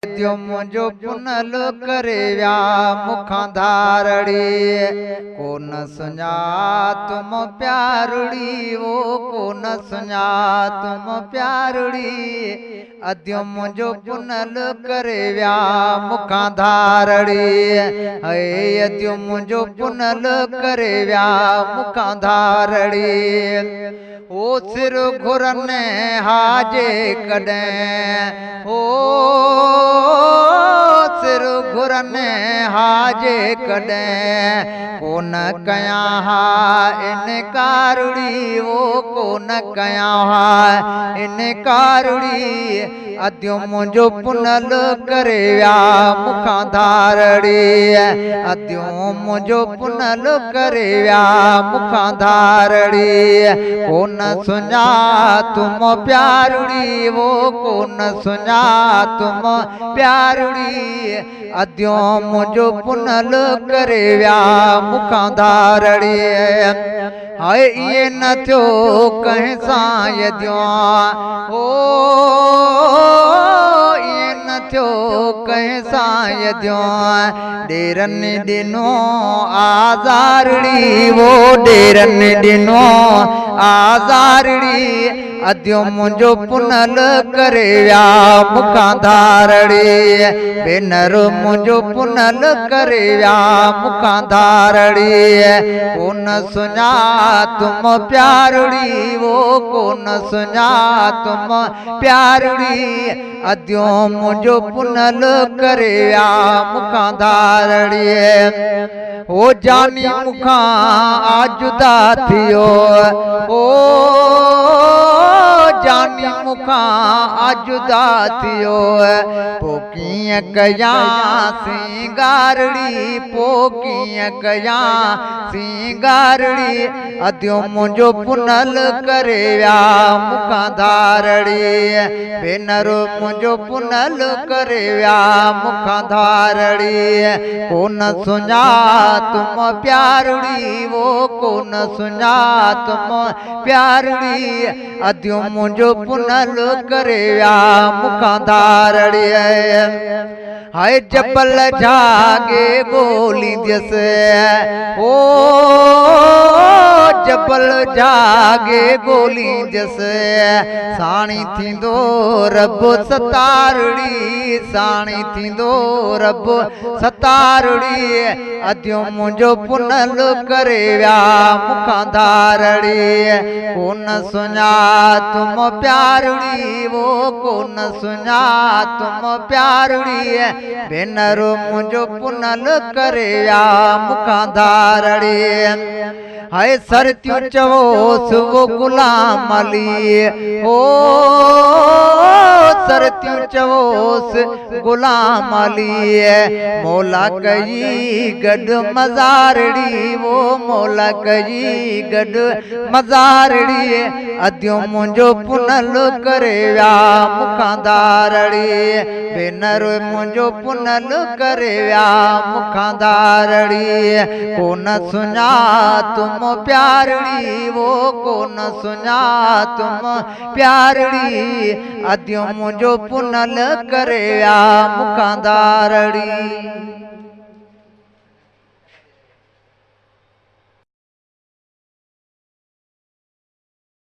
त्यो मुंहिंजो पुनल करे विया मुखां धारड़ी कोन सुञा तुम प्यारुड़ी वो कोन सुञा तुम प्यारुड़ी अद्यो मुंहिंजो पुनल करे विया मुखां धारड़ी हे अद्यो मुंहिंजो पुनल करे विया मुखां धारड़ी ओ सिर घुरने हाजे कॾहिं ओ सिर घुरने हाजे कॾहिं कोन कयां हा इनकारुड़ी वो कोन कयां हा इनकारुड़ी अद्यो मुंहिंजो पुनल करे विया मुखां धारड़ी अद्यो मुंहिंजो पुनल करे विया मुखां धारड़ी कोन सुञा तुम प्यारुड़ी वो कोन सुञा तुम प्यारुड़ी अद्यो मुंहिंजो पुनल करे विया मुखां धारड़ी हाय इहे न थियो कंहिं सां यदियो ओ इहे न थियो कंहिं सां यदियो ॾेरनि ॾिनो आज़ारड़ी वो ॾेरनि ॾिनो आज़ारड़ी अद्यो मुंहिंजो पुनल करे विया मुखां धारड़ी भेनर मुंहिंजो पुनल करे विया मुखां धारड़ी कोन सुञा तुम प्यारुड़ी वो कोन सुञा तुम प्यारुड़ी अद्यो मुंहिंजो पुनल करे विया मुखां धारड़ी ओ जानी मुखां आजुदा थियो ओ जानी मुखां आजुदा थियो पो कीअं कयां सिंगारड़ी पो कीअं कयां सिंगारड़ी अद्यो मुंहिंजो पुनल करे विया मुखां धारड़ी भेनर मुंहिंजो पुनल करे विया मुखां धारड़ी कोन सुञा तुम प्यारुड़ी वो कोन सुञा तुम प्यारुड़ी अद्यो मुंहिंजो पुनल करे विया मुखां धारड़ी हाय जबल जागे ॻोल्हींदस ओ जबल जागे ॻोल्हींदस साणी थींदो रब सतारुड़ी साणी थींदो रब सतारुड़ी अद्यो मुंहिंजो पुनल करे विया मुखां धारड़ी कोन सुञा तुम प्यारुड़ी वो कोन सुञा तुम प्यारुड़ी भेनर मुंहिंजो पुनल करे विया मुखां धारड़ी हाय सरतियूं चवोसि वो गुलाम अली ओ सरतियूं चवोसि गुलाम अली मौला कई गॾु मज़ारड़ी वो मौला कई गॾु मज़ारड़ी अद्यो मुंहिंजो पुनल करे विया मुखां धारड़ी भेनर मुंहिंजो पुनल करे विया मुखां धारड़ी कोन सुञा तुम प्यारुड़ी वो कोन सुञा तुम प्यारुड़ी अद्यो मुंहिंजो पुनल करे विया मुखां धारड़ी।